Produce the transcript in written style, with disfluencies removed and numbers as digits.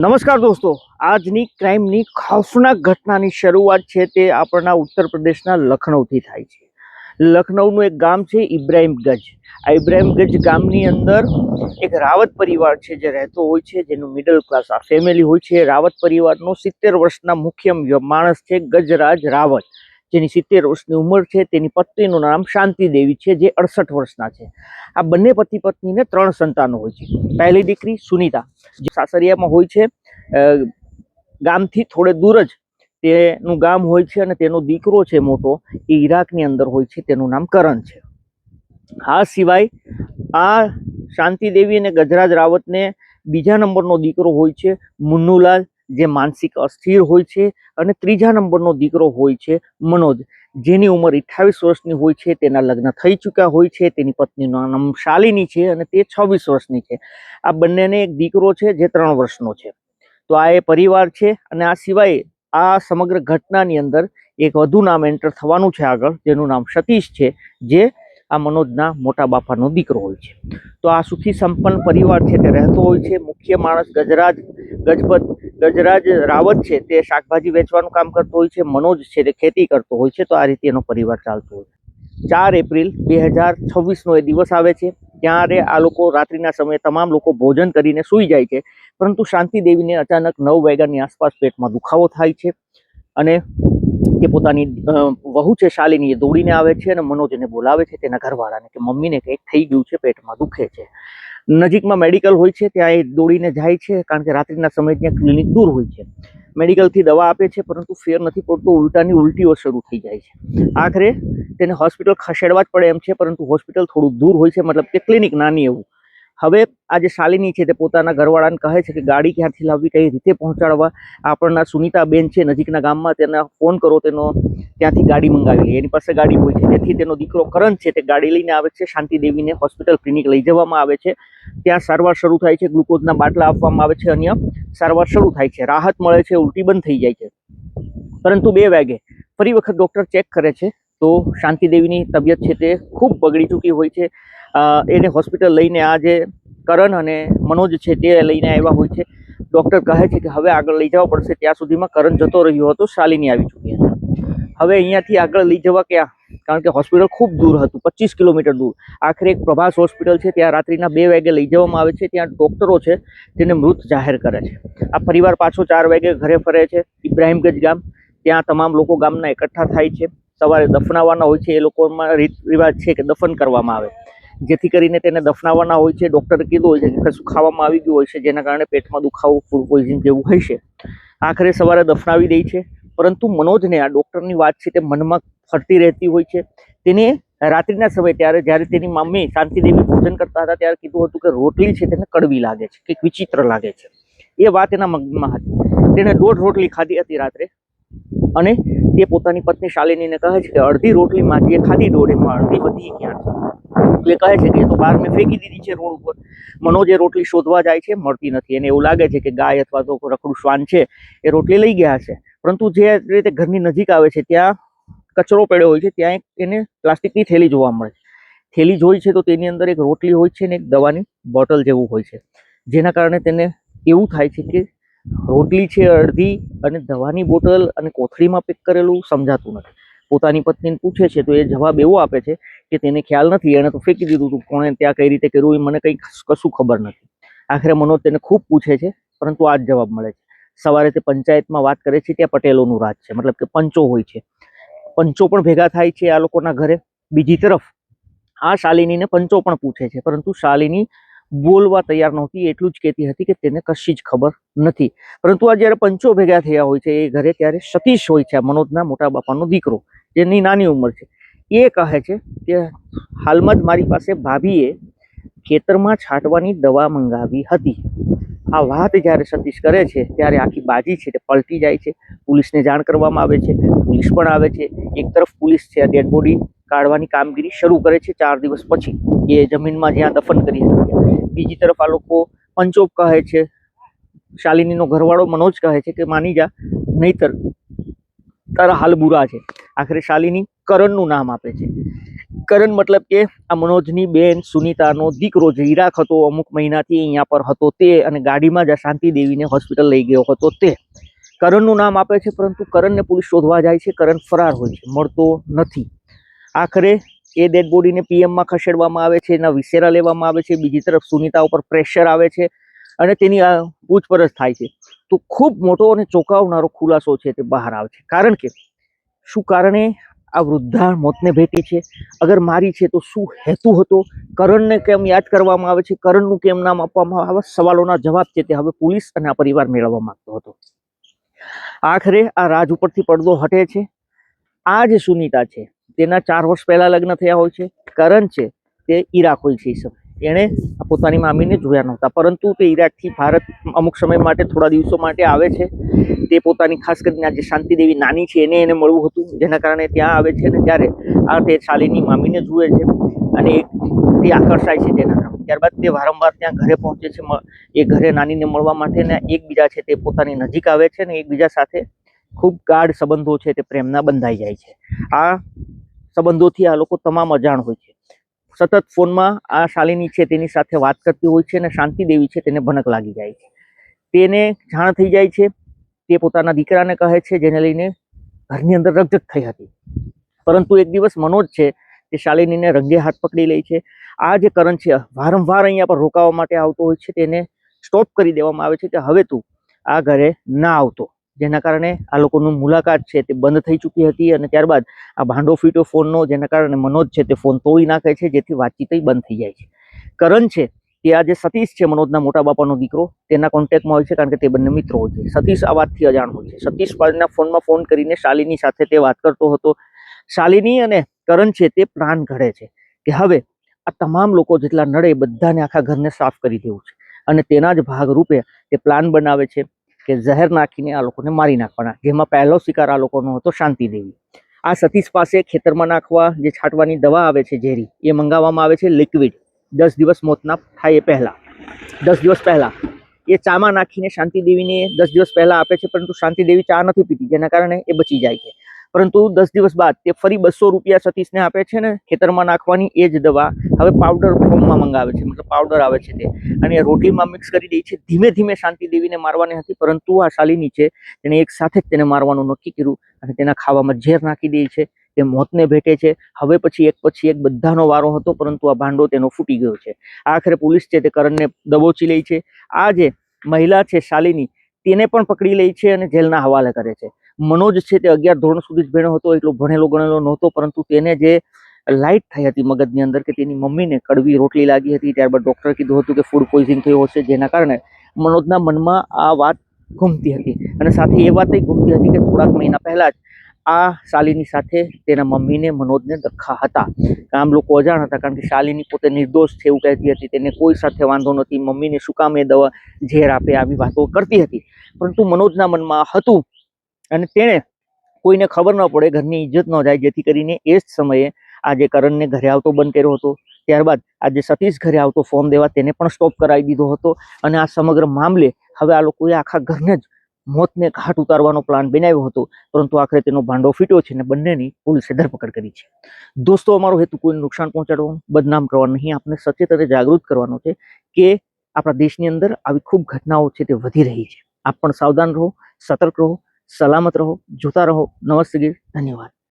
નમસ્કાર દોસ્તો, આજની ક્રાઇમની ખૌફનાક ઘટનાની શરૂઆત છે તે આપણા ઉત્તર પ્રદેશના લખનૌથી થાય છે. લખનૌનું એક ગામ છે ઇબ્રાહિમગંજ. આ ઇબ્રાહિમગંજ ગામની અંદર એક રાવત પરિવાર છે જે રહેતો હોય છે, જેનું મિડલ ક્લાસ આ ફેમિલી હોય છે. રાવત પરિવારનો 70 વર્ષના મુખ્ય માણસ છે ગજરાજ રાવત, જેની 70 વર્ષની ઉંમર છે. તેની પત્નીનું નામ શાંતિ દેવી છે, જે 68 વર્ષના છે. આ બંને પતિ પત્નીને 3 સંતાનો હોય છે. પહેલી દીકરી સુનિતા, જે સાસરિયામાં હોય છે, ગામથી થોડે દૂર જ તેનું ગામ હોય છે, અને તેનો દીકરો છે મોટો, એ ઈરાકની અંદર હોય છે, તેનું નામ કરણ છે. આ સિવાય આ શાંતિ દેવી અને ગજરાજ રાવતને બીજા નંબરનો દીકરો હોય છે મુન્નુલાલ, જે માનસિક અસ્થિર હોય છે, અને ત્રીજા નંબરનો દીકરો હોય છે મનોજ, જેની ઉંમર 28 વર્ષની હોય છે. તેના લગ્ન થઈ ચૂક્યા હોય છે. તેની પત્નીનું નામ શાલિની છે અને તે 26 વર્ષની છે. આ બંનેને એક દીકરો છે જે 3 વર્ષનો છે. તો આ એ પરિવાર છે. અને આ સિવાય આ સમગ્ર ઘટનાની અંદર એક વધુ નામ એન્ટર થવાનું છે આગળ, જેનું નામ સતીશ છે, જે આ મનોજના મોટા બાપાનો દીકરો હોય છે. તો આ સુખી સંપન્ન પરિવાર છે તે રહેતો હોય છે. મુખ્ય માણસ ગજરાજ રાવત છે તે શાકભાજી વેચવાનું કામ કરતો હોય છે. મનોજ છે તે ખેતી કરતો હોય છે. તો આ રીતે એનો પરિવાર ચાલતો હોય છે. 4 એપ્રિલ 2026 એ દિવસ આવે છે. ત્યારે આ લોકો રાત્રિના સમયે તમામ લોકો ભોજન કરીને સૂઈ જાય છે, પરંતુ શાંતિ દેવીને અચાનક 9 વાગ્યાની આસપાસ પેટમાં દુખાવો થાય છે, અને તે પોતાની વહુ છે શાલિની, એ દોડીને આવે છે અને મનોજને બોલાવે છે, તેના ઘરવાળાને, કે મમ્મીને કંઈક થઈ ગયું છે, પેટમાં દુખે છે. નજીકમાં મેડિકલ હોય છે, ત્યાં એ દોડીને જાય છે, કારણ કે રાત્રિના સમયે ત્યાં ક્લિનિક દૂર હોય છે. મેડિકલથી દવા આપે છે, પરંતુ ફેર નથી પડતો. ઉલટીઓ શરૂ થઈ જાય છે. આખરે તેને હોસ્પિટલ ખસેડવા જ પડે એમ છે, પરંતુ હોસ્પિટલ થોડું દૂર હોય છે, મતલબ કે ક્લિનિક નાની એવું. હવે આ જે શાલિની છે તે પોતાના ઘરવાળાને કહે છે કે ગાડી ક્યાંથી લાવવી, કઈ રીતે પહોંચાડવા. આપણના સુનિતા બેન છે નજીકના ગામમાં, તેને ફોન કરો, તેનો ત્યાંથી ગાડી મંગાવી લે. એની પાસે ગાડી હોય છે. તેથી તેનો દીકરો કરણ છે તે ગાડી લઈને આવે છે. શાંતિ દેવીને હોસ્પિટલ ક્લિનિક લઈ જવામાં આવે છે. ત્યાં સારવાર શરૂ થાય છે. ગ્લુકોઝના બાટલા આપવામાં આવે છે. અન્ય સારવાર શરૂ થાય છે. રાહત મળે છે. ઉલટી બંધ થઈ જાય છે. પરંતુ 2 વાગે ફરી વખત ડોક્ટર ચેક કરે છે, તો શાંતિ દેવીની તબિયત છે તે ખૂબ બગડી ચૂકી હોય છે. એને હોસ્પિટલ લઈને આ જે કરણ અને મનોજ છે તે લઈને આવ્યા હોય છે. ડોક્ટર કહે છે કે હવે આગળ લઈ જવા પડશે. ત્યાં સુધીમાં કરણ જતો રહ્યો હતો, શાલિની આવી ચૂકી હતી. હવે અહીંયાથી આગળ લઈ જવા ક્યાં, કારણ કે હોસ્પિટલ ખૂબ દૂર હતું, 25 કિલોમીટર દૂર. આખરે એક પ્રભાસ હોસ્પિટલ છે, ત્યાં રાત્રિના 2 વાગે લઈ જવામાં આવે છે. ત્યાં ડોક્ટરો છે તેને મૃત જાહેર કરે છે. આ પરિવાર પાછો 4 વાગે ઘરે ફરે છે. ઇબ્રાહિમગંજ ગામ, ત્યાં તમામ લોકો ગામના એકઠા થાય છે. સવારે દફનાવાના હોય છે. એ લોકોમાં રીત રિવાજ છે કે દફન કરવામાં આવે, જેથી કરીને તેને દફનાવાના હોય છે. ડૉક્ટરે કીધું હોય છે કે કશું ખાવામાં આવી ગયું હોય છે, જેના કારણે પેટમાં દુખાવો, ફૂડ પોઈઝન જેવું હોય છે. આખરે સવારે દફનાવી દે છે. પરંતુ મનોજને આ ડૉક્ટરની વાત છે તે મનમાં ફરતી રહેતી હોય છે. તેને રાત્રિના સમયે જ્યારે તેની મમ્મી શાંતિ દેવી ભોજન કરતા હતા ત્યારે કીધું હતું કે રોટલી છે તેને કડવી લાગે છે, કંઈક વિચિત્ર લાગે છે. એ વાત એના મગજમાં હતી. તેણે 1.5 રોટલી ખાધી હતી રાત્રે, અને તે પોતાની પત્ની શાલિનીને કહે છે કે અડધી રોટલી માજીએ ખાધી, 1.5 એમાં અડધી વધી ક્યાં છે. એ કહે છે કે એ તો બહાર મેં ફેંકી દીધી છે રોડ ઉપર. મનોજ એ રોટલી શોધવા જાય છે, મળતી નથી. એને એવું લાગે છે કે ગાય અથવા તો રખડું શ્વાન છે એ રોટલી લઈ ગયા છે. પરંતુ જે રીતે ઘરની નજીક આવે છે ત્યાં કચરો પડ્યો હોય છે. ત્યાં એને પ્લાસ્ટિકની થેલી જોવા મળે છે. થેલી જોઈ છે તો તેની અંદર એક રોટલી હોય છે ને એક દવાની બોટલ જેવું હોય છે, જેના કારણે તેને એવું થાય છે કે રોટલી છે અડધી, અને દવાની બોટલ અને કોથળીમાં પેક કરેલું સમજાતું નથી. પોતાની પત્નીને પૂછે છે તો એ જવાબ એવો આપે છે કે તેને ખ્યાલ નથી, એને તો ફેંકી દીધું હતું, કોણે ત્યાં કઈ રીતે કર્યું એ મને કશું ખબર નથી. આખરે મનોજ તેને ખૂબ પૂછે છે, પરંતુ આ જ જવાબ મળે છે. સવારે તે પંચાયતમાં વાત કરે છે. ત્યાં પટેલોનું રાજ છે, મતલબ કે પંચો હોય છે. પંચો પણ ભેગા થાય છે આ લોકોના ઘરે. બીજી તરફ આ શાલિનીને પંચો પણ પૂછે છે, પરંતુ શાલિની બોલવા તૈયાર નહોતી. એટલું જ કહેતી હતી કે તેને કશી જ ખબર નથી. પરંતુ આ જ્યારે પંચો ભેગા થયા હોય છે એ ઘરે, ત્યારે સતીશ હોય છે, મનોજના મોટા બાપાનો દીકરો, જેની નાની ઉંમર છે. એ કહે છે કે હાલમાં જ મારી પાસે ભાભીએ ખેતરમાં છાંટવાની દવા મંગાવી હતી. આ વાત જ્યારે સતીશ કરે છે ત્યારે આખી બાજી છે તે પલટી જાય છે. પોલીસને જાણ કરવામાં આવે છે. પોલીસ પણ આવે છે. એક તરફ પોલીસ છે ડેડ બોડી કાઢવાની કામગીરી શરૂ કરે છે 4 દિવસ પછી, એ જમીનમાં જ્યાં દફન કરી હતી. બીજી તરફ આ લોકો પંચો કહે છે, શાલિનીનો ઘરવાળો મનોજ કહે છે કે માની જા, નહીતર તારા હાલ બુરા છે. આખરે શાલિની કરણનું નામ આપે છે. કરણ મતલબ કે આ મનોજની બેન સુનિતાનો દીકરો જે ઈરાક હતો, અમુક મહિનાથી અહીંયા પર હતો તે, અને ગાડીમાં જ શાંતિ દેવીને હોસ્પિટલ લઈ ગયો હતો તે. કરણનું નામ આપે છે, પરંતુ કરણને પોલીસ શોધવા જાય છે. કરણ ફરાર હોય છે, મળતો નથી. આખરે એ ડેડ બોડીને પીએમમાં ખસેડવામાં આવે છે, એના વિસેરા લેવામાં આવે છે. બીજી તરફ સુનિતા ઉપર પ્રેશર આવે છે અને તેની પૂછપરછ થાય છે. તો ખૂબ મોટો અને ચોંકાવનારો ખુલાસો છે તે બહાર આવે છે. કારણ કે શું કારણે આ વૃદ્ધા મોતને ભેટી છે? અગર મારી છે તો શું હેતુ હતો? કરણને કેમ યાદ કરવામાં આવે છે? કરણનું કેમ નામ આપવામાં આવે? સવાલોના જવાબ છે તે હવે પોલીસ અને આ પરિવાર મેળવવા માંગતો હતો. આખરે આ રાજ ઉપરથી પડદો હટે છે. આ જે સુનિતા છે તેના 4 વર્ષ પહેલા લગ્ન થયા હોય છે. કરણ છે તે ઈરાક હોય છે. એ સમય એણે પોતાની મામીને જોયા નહોતા, પરંતુ તે ઈરાકથી ભારત અમુક સમય માટે, થોડા દિવસો માટે આવે છે. તે પોતાની ખાસ કરીને આ જે શાંતિ દેવી નાની છે એને મળવું હતું, જેના કારણે ત્યાં આવે છે. અને ત્યારે આ તે શાલિની મામીને જુએ છે અને તે આકર્ષાય છે તેના કારણે. ત્યારબાદ તે વારંવાર ત્યાં ઘરે પહોંચે છે, એ ઘરે નાનીને મળવા માટે, ને એકબીજા છે તે પોતાની નજીક આવે છે અને એકબીજા સાથે ખૂબ ગાઢ સંબંધો છે તે પ્રેમના બંધાઈ જાય છે. આ સંબંધોથી આ લોકો તમામ અજાણ હોય છે. સતત ફોનમાં આ શાલિની છે તેની સાથે વાત કરતી હોય છે અને શાંતિ દેવી છે તેને ભનક લાગી જાય છે. તેને જાણ થઈ જાય છે. તે પોતાના દીકરાને કહે છે, જેને લઈને ઘરની અંદર રકઝક થઈ હતી. પરંતુ એક દિવસ મનોજ છે તે શાલિનીને રંગે હાથ પકડી લે છે. આ જે કરણ છે વારંવાર અહીંયા પર રોકાવા માટે આવતો હોય છે, તેને સ્ટોપ કરી દેવામાં આવે છે કે હવે તું આ ઘરે ના આવતો. જેના કારણે આ લોકોની મુલાકાત છે તે બંધ થઈ ચૂકી હતી. અને ત્યારબાદ આ ભાંડો ફીટો ફોનનો, જેના કારણે મનોજ છે તે ફોન તોડી નાખે છે, જેથી વાતચીત બંધ થઈ જાય છે. કરણ છે તે આ જે સતીશ છે, મનોજના મોટા બાપાનો દીકરો, તેના કોન્ટેક્ટમાં હોય છે, કારણ કે તે બંને મિત્રો હોય છે. સતીશ આ વાતથી અજાણ હોય છે. સતીશ ફોનમાં ફોન કરીને શાલિની સાથે તે વાત કરતો હતો. શાલિની અને કરણ છે તે પ્લાન ઘડે છે કે હવે આ તમામ લોકો જેટલા નડે બધાને આખા ઘરને સાફ કરી દેવું છે. અને તેના જ ભાગરૂપે તે પ્લાન બનાવે છે કે ઝહેર નાખીને આ લોકોને મારી નાખવાના, જેમાં પહેલો શિકાર આ લોકોનો હતો શાંતિ દેવી. આ સતીશ પાસે ખેતરમાં નાખવા જે છાંટવાની દવા આવે છે ઝેરી, એ મંગાવવામાં આવે છે લિક્વિડ. 10 દિવસ મોતના થાય એ પહેલા, 10 દિવસ પહેલા એ ચામાં નાખીને શાંતિ દેવીને 10 દિવસ પહેલા આપે છે. પરંતુ શાંતિ દેવી ચા નથી પીતી, જેના કારણે એ બચી જાય છે. પરંતુ 10 દિવસ બાદ તે ફરી 200 રૂપિયા સતીશને આપે છે ને ખેતરમાં નાખવાની એ જ દવા હવે પાવડર ફોર્મમાં મંગાવે છે, મતલબ પાવડર આવે છે તે, અને રોટલીમાં મિક્સ કરી દે છે. ધીમે ધીમે શાંતિ દેવીને મારવાની હતી, પરંતુ આ શાલિની છે તેને એક સાથે જ તેને મારવાનું નક્કી કર્યું અને તેના ખાવામાં ઝેર નાખી દે છે. તે મોતને ભેટે છે. હવે પછી એક બધાનો વારો હતો, પરંતુ આ ભાંડો તેનો ફૂટી ગયો છે. આખરે પોલીસ છે તે કરણને દબોચી લે છે. આ જે મહિલા છે શાલિની, તેને પણ પકડી લે છે અને જેલના હવાલે કરે છે. મનોજ છે તે 11 ધોરણ સુધી જ ભણ્યો હતો, એટલો ભણેલો ગણેલો નહોતો, પરંતુ તેને જે લાઇટ થઈ હતી મગજની અંદર કે તેની મમ્મીને કડવી રોટલી લાગી હતી. ત્યારબાદ ડોક્ટરે કીધું હતું કે ફૂડ પોઈઝનિંગ થયું હશે, જેના કારણે મનોજના મનમાં આ વાત ઘૂમતી હતી. અને સાથે એ વાત ઘૂમતી હતી કે થોડાક મહિના પહેલા જ આ શાલિની સાથે તેના મમ્મીને મનોજને ધક્કા હતા. આમ લોકો અજાણ હતા, કારણ કે શાલિની પોતે નિર્દોષ છે એવું કહેતી હતી, તેને કોઈ સાથે વાંધો નથી, મમ્મીને શું કામ એ દવા ઝેર આપે, આવી વાતો કરતી હતી. પરંતુ મનોજના મનમાં હતું અને તેણે કોઈને ખબર ન પડે, ઘરની ઇજ્જત ન જાય, જેથી કરીને એ જ સમયે આજે કરણને ઘરે આવતો બંધ કર્યો હતો. ત્યારબાદ આજે સતીશ ઘરે આવતો ફોન દેવા તેને પણ સ્ટોપ કરાવી દીધો હતો. અને આ સમગ્ર મામલે હવે આ લોકોએ આખા ઘરને જ મોતને ઘાટ ઉતારવાનો પ્લાન બનાવ્યો હતો, પરંતુ આખરે તેનો ભાંડો ફીટ્યો છે અને બંનેની પોલીસે ધરપકડ કરી છે. દોસ્તો, અમારો હેતુ કોઈને નુકસાન પહોંચાડવાનું, બદનામ કરવાનું નહીં, આપણે સચેત અને જાગૃત કરવાનો છે કે આપણા દેશની અંદર આવી ખૂબ ઘટનાઓ છે તે વધી રહી છે. આપ પણ સાવધાન રહો, સતર્ક રહો, સલામત રહો, જોતા રહો. નમસ્તે, ધન્યવાદ.